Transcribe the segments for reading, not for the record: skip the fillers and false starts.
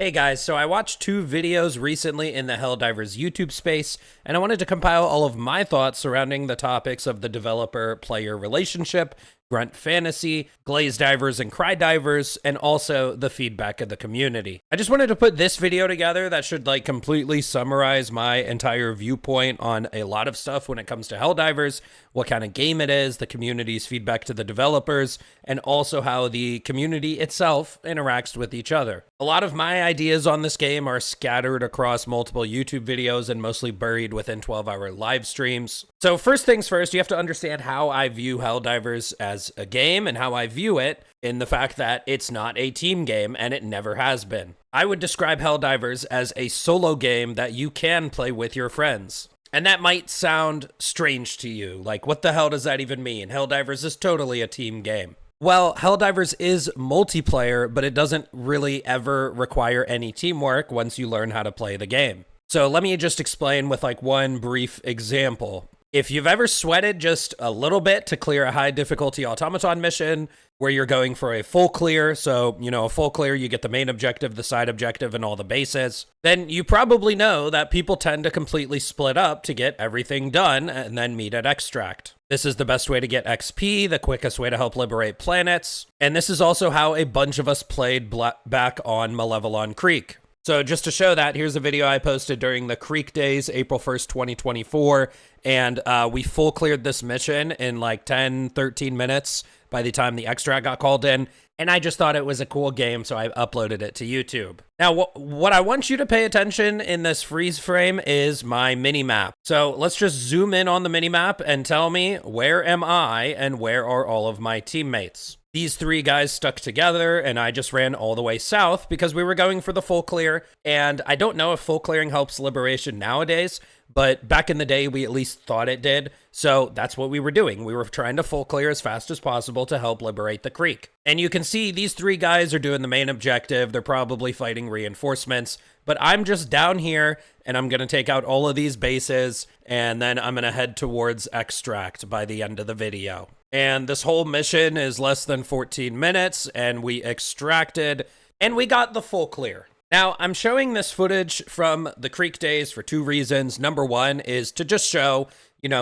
Hey guys, so I watched two videos recently in the Helldivers YouTube space, and I wanted to compile all of my thoughts surrounding the topics of the developer-player relationship, grunt fantasy, Glazedivers and Crydivers, and also the feedback of the community. I just wanted to put this video together that should completely summarize my entire viewpoint on a lot of stuff when it comes to Helldivers, what kind of game it is, the community's feedback to the developers, and also how the community itself interacts with each other. A lot of my ideas on this game are scattered across multiple YouTube videos and mostly buried within 12-hour live streams. So first things first, you have to understand how I view Helldivers as a game and how I view it in the fact that it's not a team game and it never has been. I would describe Helldivers as a solo game that you can play with your friends. And that might sound strange to you, like what the hell does that even mean? Helldivers is totally a team game. Well, Helldivers is multiplayer, but it doesn't really ever require any teamwork once you learn how to play the game. So let me just explain with one brief example. If you've ever sweated just a little bit to clear a high difficulty automaton mission where you're going for a full clear, so, a full clear, you get the main objective, the side objective, and all the bases, then you probably know that people tend to completely split up to get everything done and then meet at extract. This is the best way to get XP, the quickest way to help liberate planets, and this is also how a bunch of us played back on Malevelon Creek. So just to show that, here's a video I posted during the Creek days, April 1st, 2024, and we full cleared this mission in 10, 13 minutes by the time the extract got called in, and I just thought it was a cool game, so I uploaded it to YouTube. Now, what I want you to pay attention in this freeze frame is my mini-map. So let's just zoom in on the mini-map and tell me, where am I and where are all of my teammates? These three guys stuck together, and I just ran all the way south because we were going for the full clear, and I don't know if full clearing helps liberation nowadays, but back in the day, we at least thought it did, so that's what we were doing. We were trying to full clear as fast as possible to help liberate the creek. And you can see these three guys are doing the main objective. They're probably fighting reinforcements, but I'm just down here, and I'm going to take out all of these bases, and then I'm going to head towards extract by the end of the video. And this whole mission is less than 14 minutes, and we extracted, and we got the full clear. Now, I'm showing this footage from the Creek days for two reasons. Number one is to just show,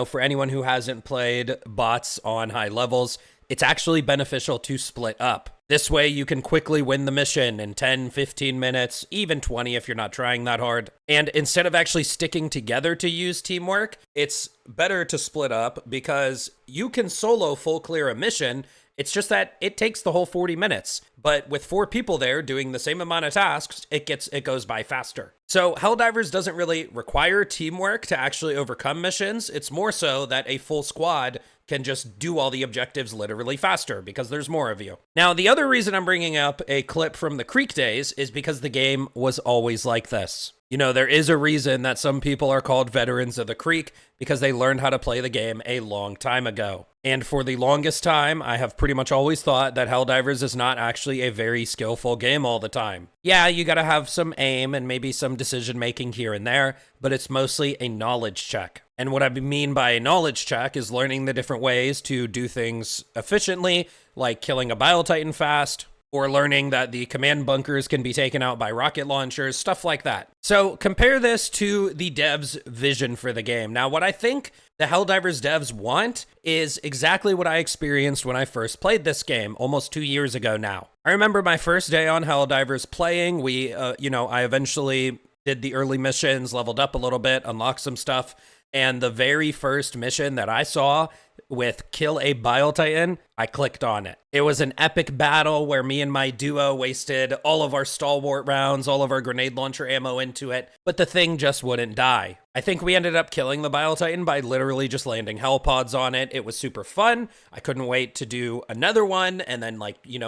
for anyone who hasn't played bots on high levels, it's actually beneficial to split up. This way you can quickly win the mission in 10, 15 minutes, even 20 if you're not trying that hard. And instead of actually sticking together to use teamwork, it's better to split up because you can solo full clear a mission. It's just that it takes the whole 40 minutes. But with four people there doing the same amount of tasks, it goes by faster. So Helldivers doesn't really require teamwork to actually overcome missions. It's more so that a full squad can just do all the objectives literally faster because there's more of you. Now, the other reason I'm bringing up a clip from the Creek days is because the game was always like this. There is a reason that some people are called veterans of the Creek because they learned how to play the game a long time ago. And for the longest time, I have pretty much always thought that Helldivers is not actually a very skillful game all the time. Yeah, you gotta have some aim and maybe some decision making here and there, but it's mostly a knowledge check. And what I mean by a knowledge check is learning the different ways to do things efficiently, like killing a Bile Titan fast, or learning that the command bunkers can be taken out by rocket launchers, stuff like that. So compare this to the devs' vision for the game. Now, what I think the Helldivers devs want is exactly what I experienced when I first played this game almost 2 years ago now. I remember my first day on Helldivers playing. I eventually did the early missions, leveled up a little bit, unlocked some stuff, and the very first mission that I saw with kill a Bile Titan, I clicked on it. It was an epic battle where me and my duo wasted all of our stalwart rounds, all of our grenade launcher ammo into it, but the thing just wouldn't die. I think we ended up killing the Bile Titan by literally just landing hell pods on it. It was super fun. I couldn't wait to do another one and then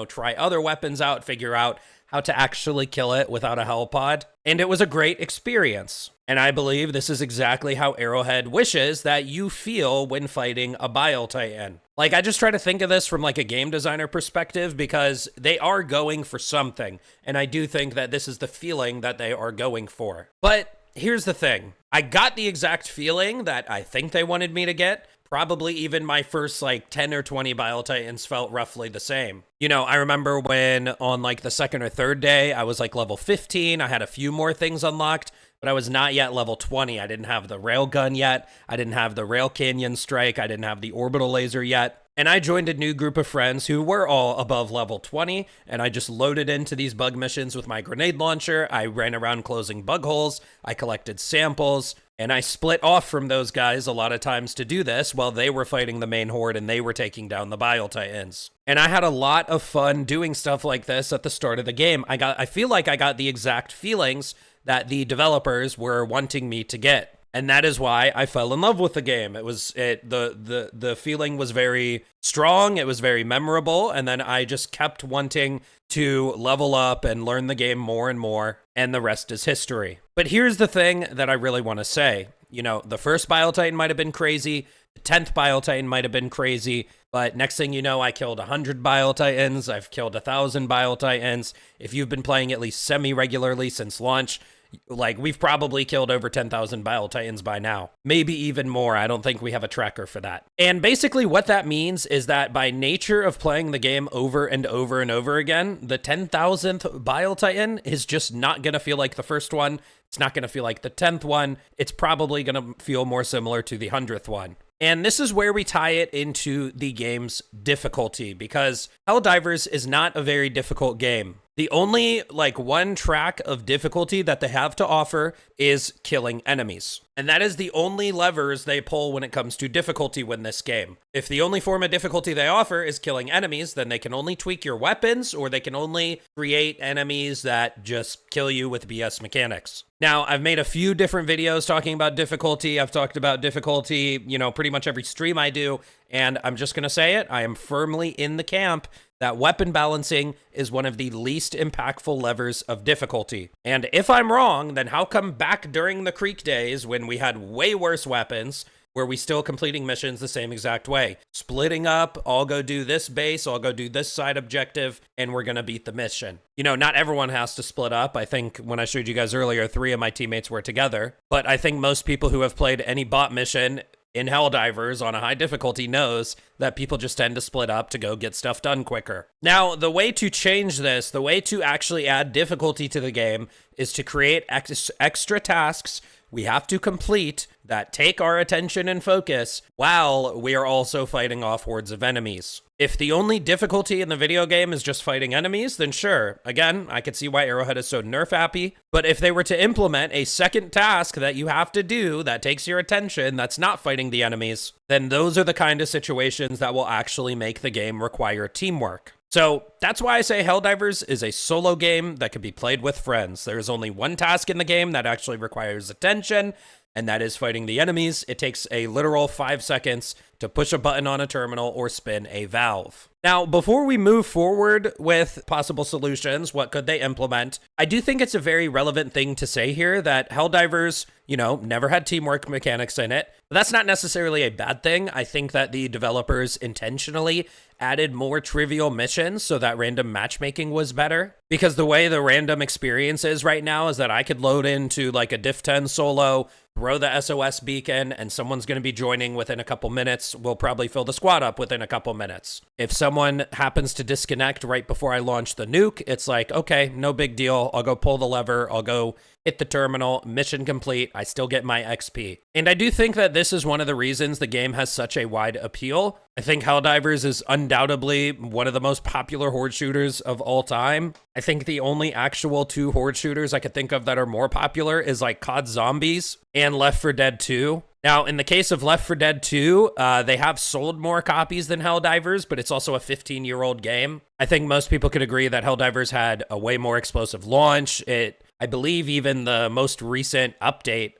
try other weapons out, figure out how to actually kill it without a hell pod. And it was a great experience. And I believe this is exactly how Arrowhead wishes that you feel when fighting a Bile Titan. I just try to think of this from a game designer perspective because they are going for something. And I do think that this is the feeling that they are going for. But here's the thing. I got the exact feeling that I think they wanted me to get probably even my first like 10 or 20 Bile Titans felt roughly the same. You know, I remember when on like the second or third day, I was like level 15. I had a few more things unlocked, but I was not yet level 20. I didn't have the railgun yet. I didn't have the rail canyon strike. I didn't have the orbital laser yet. And I joined a new group of friends who were all above level 20, and I just loaded into these bug missions with my grenade launcher. I ran around closing bug holes. I collected samples, and I split off from those guys a lot of times to do this while they were fighting the main horde and they were taking down the Bile Titans. And I had a lot of fun doing stuff like this at the start of the game. I feel like I got the exact feelings that the developers were wanting me to get. And that is why I fell in love with the game. The feeling was very strong. It was very memorable. And then I just kept wanting to level up and learn the game more and more. And the rest is history. But here's the thing that I really want to say. You know, the first Bile Titan might have been crazy. The 10th Bile Titan might have been crazy. But next thing you know, I killed 100 Bile Titans. I've killed 1,000 Bile Titans. If you've been playing at least semi-regularly since launch, like, we've probably killed over 10,000 Bile Titans by now. Maybe even more. I don't think we have a tracker for that. And basically what that means is that by nature of playing the game over and over and over again, the 10,000th Bile Titan is just not going to feel like the first one. It's not going to feel like the 10th one. It's probably going to feel more similar to the 100th one. And this is where we tie it into the game's difficulty, because Helldivers is not a very difficult game. The only, like, one track of difficulty that they have to offer is killing enemies. And that is the only levers they pull when it comes to difficulty in this game. If the only form of difficulty they offer is killing enemies, then they can only tweak your weapons, or they can only create enemies that just kill you with BS mechanics. Now, I've made a few different videos talking about difficulty. I've talked about difficulty, you know, pretty much every stream I do. And I'm just going to say it. I am firmly in the camp that weapon balancing is one of the least impactful levers of difficulty. And if I'm wrong, then how come back during the Creek days when we had way worse weapons, were we still completing missions the same exact way? Splitting up, I'll go do this base, I'll go do this side objective, and we're gonna beat the mission. You know, not everyone has to split up. I think when I showed you guys earlier, 3 of my teammates were together. But I think most people who have played any bot mission in Helldivers on a high difficulty knows that people just tend to split up to go get stuff done quicker. Now, the way to change this, the way to actually add difficulty to the game is to create extra tasks we have to complete that take our attention and focus while we are also fighting off hordes of enemies. If the only difficulty in the video game is just fighting enemies, then sure. Again, I could see why Arrowhead is so nerf happy. But if they were to implement a second task that you have to do that takes your attention, that's not fighting the enemies, then those are the kind of situations that will actually make the game require teamwork. So that's why I say Helldivers is a solo game that can be played with friends. There is only one task in the game that actually requires attention, and that is fighting the enemies. It takes a literal 5 seconds to push a button on a terminal or spin a valve. Now, before we move forward with possible solutions, what could they implement? I do think it's a very relevant thing to say here that Helldivers, you know, never had teamwork mechanics in it. But that's not necessarily a bad thing. I think that the developers intentionally added more trivial missions so that random matchmaking was better. Because the way the random experience is right now is that I could load into like a Diff 10 solo, throw the SOS beacon, and someone's going to be joining within a couple minutes. We'll probably fill the squad up within a couple minutes. If someone happens to disconnect right before I launch the nuke, it's like, okay, no big deal. I'll go pull the lever. I'll go hit the terminal, mission complete, I still get my XP. And I do think that this is one of the reasons the game has such a wide appeal. I think Helldivers is undoubtedly one of the most popular horde shooters of all time. I think the only actual 2 horde shooters I could think of that are more popular is like COD Zombies and Left 4 Dead 2. Now, in the case of Left 4 Dead 2, they have sold more copies than Helldivers, but it's also a 15-year-old game. I think most people could agree that Helldivers had a way more explosive launch. I believe even the most recent update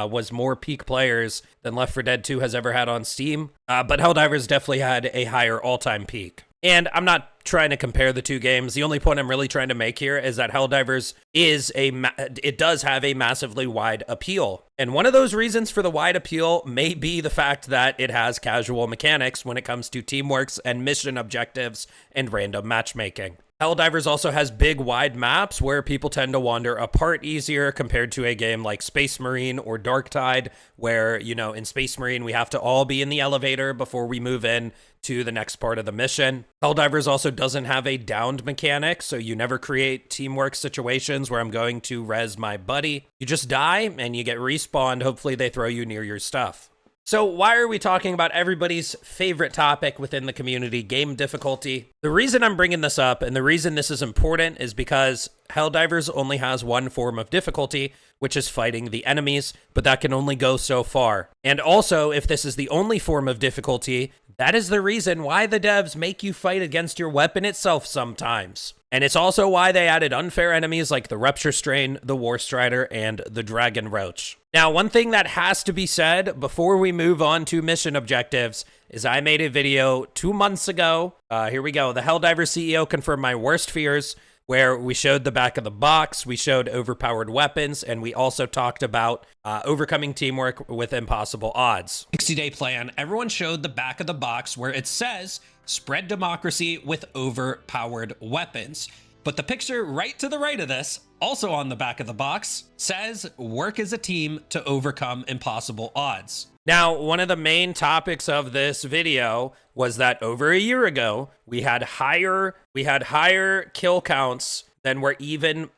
was more peak players than Left 4 Dead 2 has ever had on Steam. But Helldivers definitely had a higher all-time peak. And I'm not trying to compare the two games. The only point I'm really trying to make here is that Helldivers it does have a massively wide appeal. And one of those reasons for the wide appeal may be the fact that it has casual mechanics when it comes to teamworks and mission objectives and random matchmaking. Helldivers also has big, wide maps where people tend to wander apart easier compared to a game like Space Marine or Darktide, where, you know, in Space Marine, we have to all be in the elevator before we move in to the next part of the mission. Helldivers also doesn't have a downed mechanic, so you never create teamwork situations where I'm going to res my buddy. You just die and you get respawned. Hopefully they throw you near your stuff. So why are we talking about everybody's favorite topic within the community, game difficulty? The reason I'm bringing this up and the reason this is important is because Helldivers only has one form of difficulty, which is fighting the enemies, but that can only go so far. And also, if this is the only form of difficulty, that is the reason why the devs make you fight against your weapon itself sometimes. And it's also why they added unfair enemies like the Rupture Strain, the War Strider, and the Dragon Roach. Now, one thing that has to be said before we move on to mission objectives is I made a video 2 months ago. Here we go. The Helldivers CEO confirmed my worst fears, where we showed the back of the box, we showed overpowered weapons, and we also talked about overcoming teamwork with impossible odds. 60-day plan, everyone showed the back of the box where it says, spread democracy with overpowered weapons. But the picture right to the right of this, also on the back of the box, says work as a team to overcome impossible odds. Now, one of the main topics of this video was that over a year ago, we had higher kill counts than were even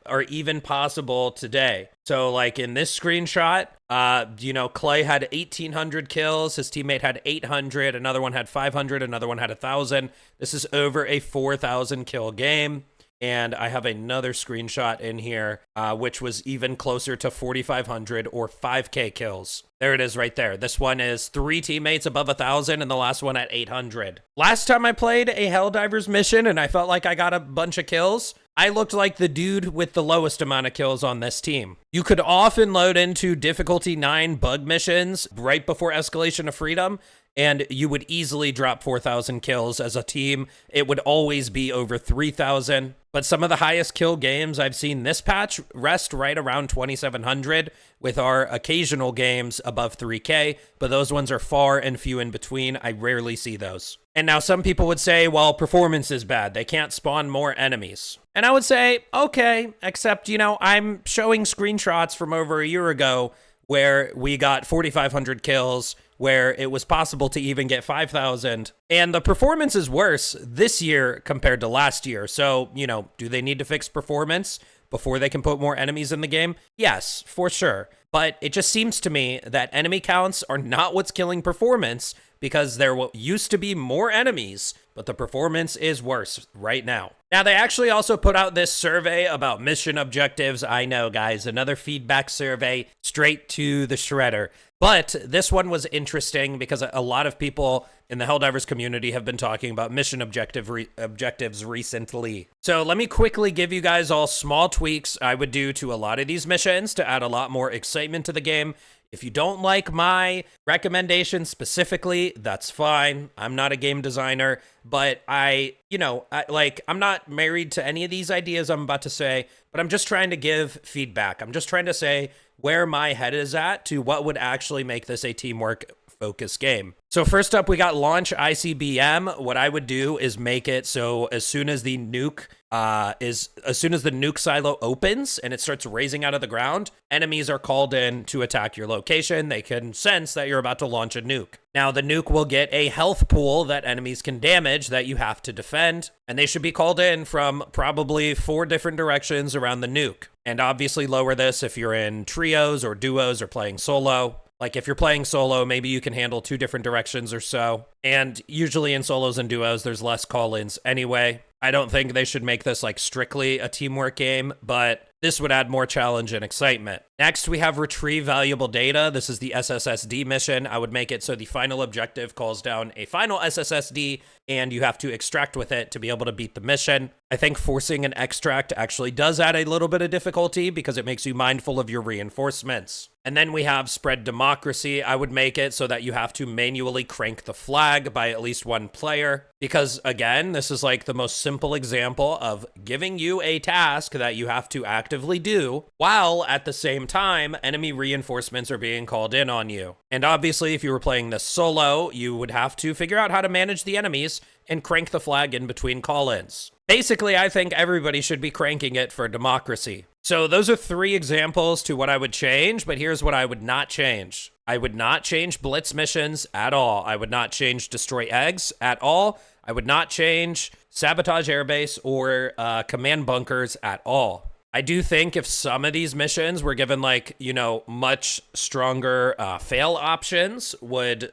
possible today. So like in this screenshot, Clay had 1,800 kills. His teammate had 800. Another one had 500. Another one had 1,000. This is over a 4,000 kill game. And I have another screenshot in here, which was even closer to 4,500 or 5K kills. There it is right there. This one is 3 teammates above 1,000 and the last one at 800. Last time I played a Helldivers mission and I felt like I got a bunch of kills, I looked like the dude with the lowest amount of kills on this team. You could often load into difficulty 9 bug missions right before Escalation of Freedom, and you would easily drop 4,000 kills as a team. It would always be over 3,000. But some of the highest kill games I've seen this patch rest right around 2,700, with our occasional games above 3K, but those ones are far and few in between. I rarely see those. And now some people would say, well, performance is bad. They can't spawn more enemies. And I would say, okay, except, I'm showing screenshots from over a year ago where we got 4,500 kills, where it was possible to even get 5,000. And the performance is worse this year compared to last year. So, do they need to fix performance before they can put more enemies in the game? Yes, for sure. But it just seems to me that enemy counts are not what's killing performance, because there used to be more enemies, but the performance is worse right now. Now, they actually also put out this survey about mission objectives. I know, guys, another feedback survey straight to the shredder. But this one was interesting because a lot of people in the Helldivers community have been talking about mission objectives recently. So let me quickly give you guys all small tweaks I would do to a lot of these missions to add a lot more excitement to the game. If you don't like my recommendation specifically, that's fine. I'm not a game designer, but I'm not married to any of these ideas I'm about to say, but I'm just trying to give feedback. I'm just trying to say where my head is at to what would actually make this a teamwork focused game. So first up, we got launch ICBM. What I would do is make it so as soon as the nuke silo opens and it starts raising out of the ground, enemies are called in to attack your location. They can sense that you're about to launch a nuke. Now, the nuke will get a health pool that enemies can damage that you have to defend, and they should be called in from probably 4 different directions around the nuke. And obviously lower this if you're in trios or duos or playing solo. Like if you're playing solo, maybe you can handle 2 different directions or so. And usually in solos and duos, there's less call-ins anyway. I don't think they should make this like strictly a teamwork game, but this would add more challenge and excitement. Next, we have retrieve valuable data. This is the SSSD mission. I would make it so the final objective calls down a final SSSD and you have to extract with it to be able to beat the mission. I think forcing an extract actually does add a little bit of difficulty because it makes you mindful of your reinforcements. And then we have spread democracy. I would make it so that you have to manually crank the flag by at least 1 player. Because again, this is like the most simple example of giving you a task that you have to activate actively do, while at the same time, enemy reinforcements are being called in on you. And obviously, if you were playing this solo, you would have to figure out how to manage the enemies and crank the flag in between call-ins. Basically, I think everybody should be cranking it for democracy. So those are 3 examples to what I would change, but here's what I would not change. I would not change blitz missions at all. I would not change destroy eggs at all. I would not change sabotage airbase or command bunkers at all. I do think if some of these missions were given much stronger fail options would,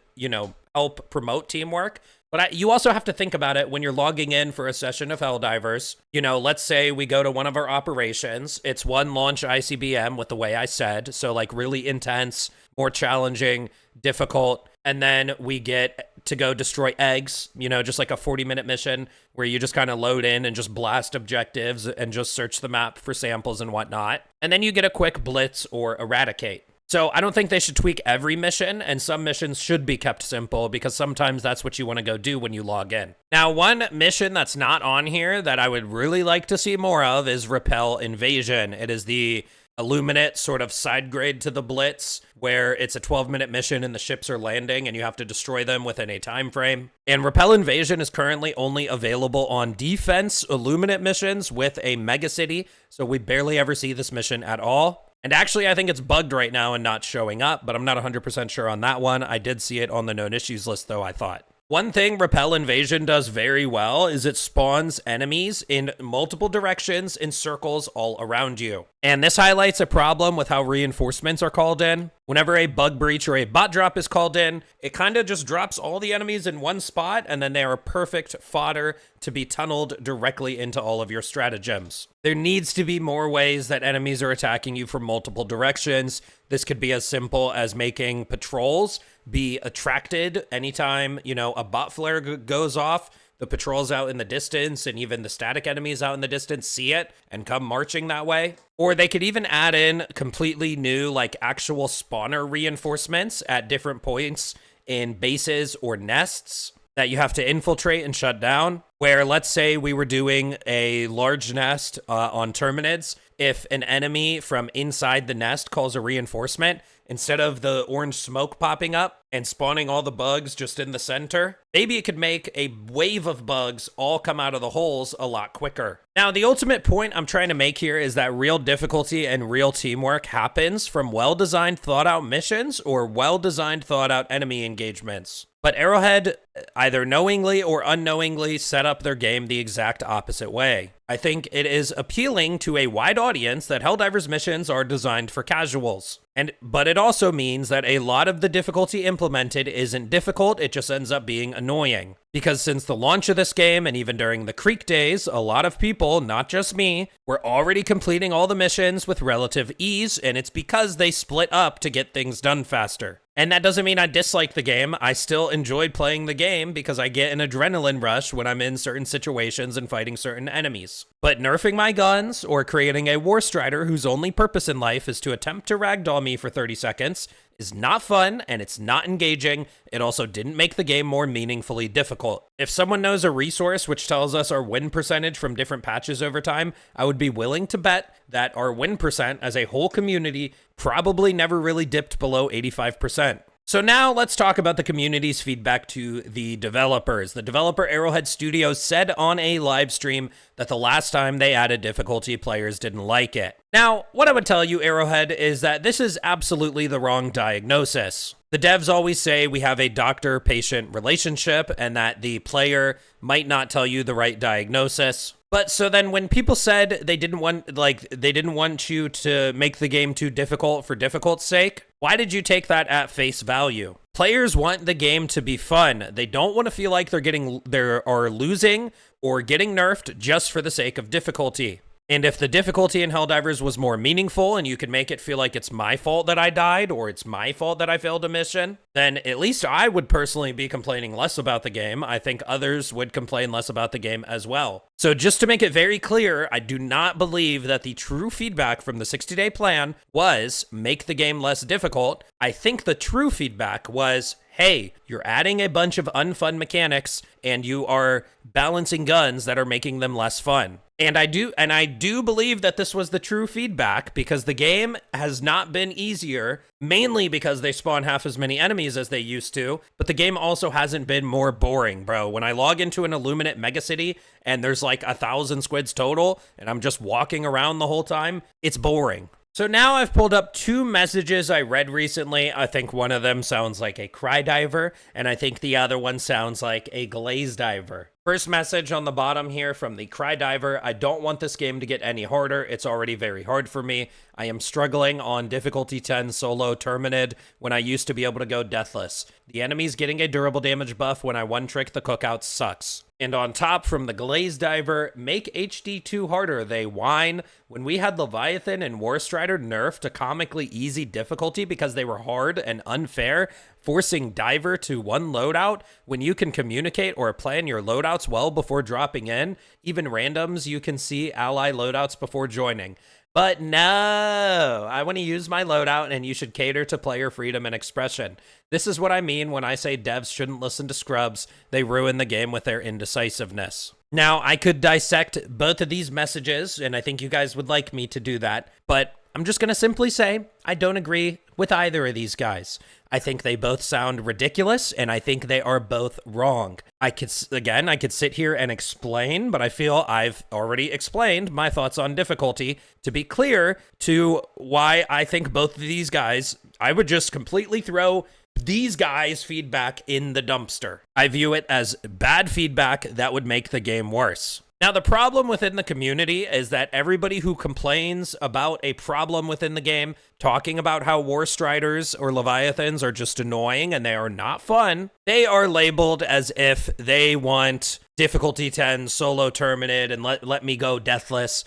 help promote teamwork. But you also have to think about it when you're logging in for a session of Helldivers. Let's say we go to one of our operations. It's one launch ICBM with the way I said. So really intense, more challenging, difficult. And then we get to go destroy eggs, just like a 40-minute mission where you just kind of load in and just blast objectives and just search the map for samples and whatnot. And then you get a quick blitz or eradicate. So I don't think they should tweak every mission, and some missions should be kept simple because sometimes that's what you want to go do when you log in. Now, one mission that's not on here that I would really like to see more of is Repel Invasion. It is the Illuminate sort of side grade to the Blitz, where it's a 12-minute mission and the ships are landing and you have to destroy them within a time frame. And Repel Invasion is currently only available on defense Illuminate missions with a megacity, so we barely ever see this mission at all. And actually, I think it's bugged right now and not showing up, but I'm not 100% sure on that one. I did see it on the known issues list, though, I thought. One thing Repel Invasion does very well is it spawns enemies in multiple directions in circles all around you. And this highlights a problem with how reinforcements are called in. Whenever a bug breach or a bot drop is called in, it kind of just drops all the enemies in one spot, and then they are perfect fodder to be tunneled directly into all of your stratagems. There needs to be more ways that enemies are attacking you from multiple directions. This could be as simple as making patrols be attracted anytime, a bot flare goes off. The patrols out in the distance and even the static enemies out in the distance see it and come marching that way. Or they could even add in completely new, actual spawner reinforcements at different points in bases or nests that you have to infiltrate and shut down. Where, let's say we were doing a large nest on Terminids. If an enemy from inside the nest calls a reinforcement, instead of the orange smoke popping up and spawning all the bugs just in the center, maybe it could make a wave of bugs all come out of the holes a lot quicker. Now, the ultimate point I'm trying to make here is that real difficulty and real teamwork happens from well-designed, thought-out missions or well-designed, thought-out enemy engagements. But Arrowhead either knowingly or unknowingly set up their game the exact opposite way. I think it is appealing to a wide audience that Helldivers missions are designed for casuals. But it also means that a lot of the difficulty implemented isn't difficult, it just ends up being annoying. Because since the launch of this game, and even during the Creek days, a lot of people, not just me, were already completing all the missions with relative ease, and it's because they split up to get things done faster. And that doesn't mean I dislike the game. I still enjoyed playing the game because I get an adrenaline rush when I'm in certain situations and fighting certain enemies. But nerfing my guns or creating a War Strider whose only purpose in life is to attempt to ragdoll me for 30 seconds is not fun and it's not engaging. It also didn't make the game more meaningfully difficult. If someone knows a resource which tells us our win percentage from different patches over time, I would be willing to bet that our win percent as a whole community probably never really dipped below 85%. So now let's talk about the community's feedback to the developers. The developer Arrowhead Studios said on a live stream that the last time they added difficulty, players didn't like it. Now, what I would tell you, Arrowhead, is that this is absolutely the wrong diagnosis. The devs always say we have a doctor-patient relationship and that the player might not tell you the right diagnosis. But so then when people said they didn't want you to make the game too difficult for difficult's sake, why did you take that at face value? Players want the game to be fun. They don't want to feel like they are losing or getting nerfed just for the sake of difficulty. And if the difficulty in Helldivers was more meaningful and you could make it feel like it's my fault that I died or it's my fault that I failed a mission, then at least I would personally be complaining less about the game. I think others would complain less about the game as well. So just to make it very clear, I do not believe that the true feedback from the 60-day plan was make the game less difficult. I think the true feedback was, hey, you're adding a bunch of unfun mechanics and you are balancing guns that are making them less fun. And I do believe that this was the true feedback, because the game has not been easier, mainly because they spawn half as many enemies as they used to, but the game also hasn't been more boring, bro. When I log into an Illuminate megacity and there's like 1,000 squids total and I'm just walking around the whole time, it's boring. So now I've pulled up 2 messages I read recently. I think one of them sounds like a Crydiver, and I think the other one sounds like a Glazediver. First message on the bottom here from the Crydiver: I don't want this game to get any harder. It's already very hard for me. I am struggling on difficulty 10 solo Terminid when I used to be able to go deathless. The enemies getting a durable damage buff when I one-trick the cookout sucks. And on top from the Glazediver: make HD2 harder, they whine. When we had Leviathan and Warstrider nerfed to comically easy difficulty because they were hard and unfair, forcing Diver to one loadout when you can communicate or plan your loadouts well before dropping in. Even randoms, you can see ally loadouts before joining. But no, I want to use my loadout, and you should cater to player freedom and expression. This is what I mean when I say devs shouldn't listen to scrubs. They ruin the game with their indecisiveness. Now, I could dissect both of these messages, and I think you guys would like me to do that, but I'm just going to simply say I don't agree with either of these guys. I think they both sound ridiculous, and I think they are both wrong. I could sit here and explain, but I feel I've already explained my thoughts on difficulty to be clear to why I think both of these guys, I would just completely throw these guys' feedback in the dumpster. I view it as bad feedback that would make the game worse. Now, the problem within the community is that everybody who complains about a problem within the game, talking about how Warstriders or Leviathans are just annoying and they are not fun, they are labeled as if they want difficulty 10 solo Terminid and let me go deathless.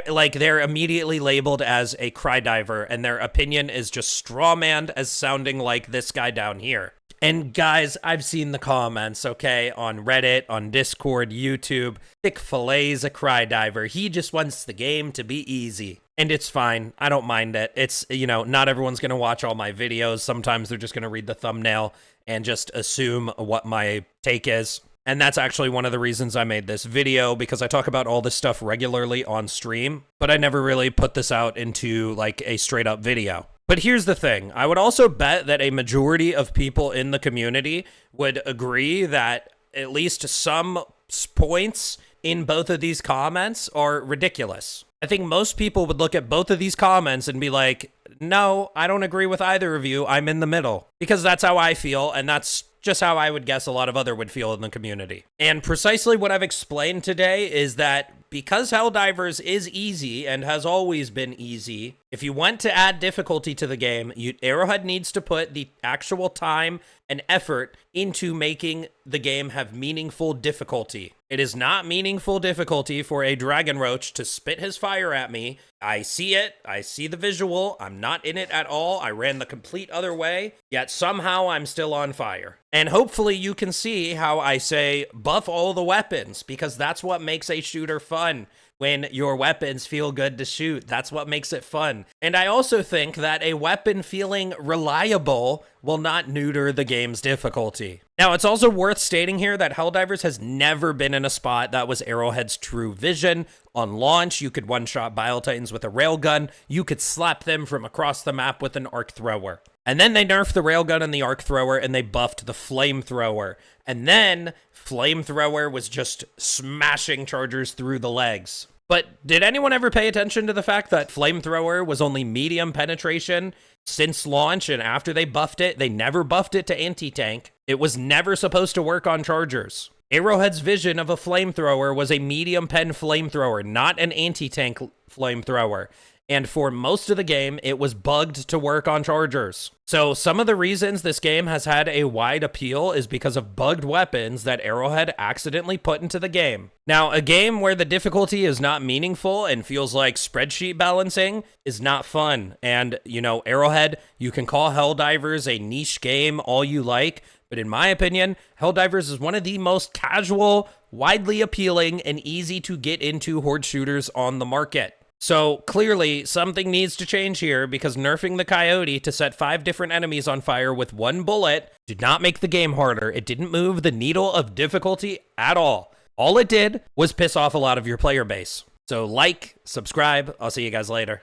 Like, they're immediately labeled as a Crydiver, and their opinion is just strawmanned as sounding like this guy down here. And guys, I've seen the comments, okay, on Reddit, on Discord, YouTube. Thick Fillet's a Crydiver. He just wants the game to be easy. And it's fine. I don't mind it. It's, not everyone's going to watch all my videos. Sometimes they're just going to read the thumbnail and just assume what my take is. And that's actually one of the reasons I made this video, because I talk about all this stuff regularly on stream, but I never really put this out into like a straight up video. But here's the thing. I would also bet that a majority of people in the community would agree that at least some points in both of these comments are ridiculous. I think most people would look at both of these comments and be like, no, I don't agree with either of you. I'm in the middle. Because that's how I feel, and that's just how I would guess a lot of other would feel in the community. And precisely what I've explained today is that because Helldivers is easy and has always been easy, if you want to add difficulty to the game, Arrowhead needs to put the actual time and effort into making the game have meaningful difficulty. It is not meaningful difficulty for a Dragon Roach to spit his fire at me. I see it. I see the visual. I'm not in it at all. I ran the complete other way, yet somehow I'm still on fire. And hopefully you can see how I say buff all the weapons, because that's what makes a shooter fun. When your weapons feel good to shoot, that's what makes it fun. And I also think that a weapon feeling reliable will not neuter the game's difficulty. Now, it's also worth stating here that Helldivers has never been in a spot that was Arrowhead's true vision. On launch, you could one-shot Bile Titans with a railgun. You could slap them from across the map with an arc thrower. And then they nerfed the railgun and the arc thrower, and they buffed the flamethrower. And then flamethrower was just smashing chargers through the legs. But did anyone ever pay attention to the fact that flamethrower was only medium penetration since launch, and after they buffed it, they never buffed it to anti-tank? It was never supposed to work on chargers. Arrowheads Vision of a flamethrower was a medium pen flamethrower, not an anti-tank flamethrower. And for most of the game, it was bugged to work on chargers. So some of the reasons this game has had a wide appeal is because of bugged weapons that Arrowhead accidentally put into the game. Now, a game where the difficulty is not meaningful and feels like spreadsheet balancing is not fun. And, Arrowhead, you can call Helldivers a niche game all you like, but in my opinion, Helldivers is one of the most casual, widely appealing, and easy to get into horde shooters on the market. So clearly something needs to change here, because nerfing the coyote to set 5 different enemies on fire with 1 bullet did not make the game harder. It didn't move the needle of difficulty at all. All it did was piss off a lot of your player base. So like, subscribe, I'll see you guys later.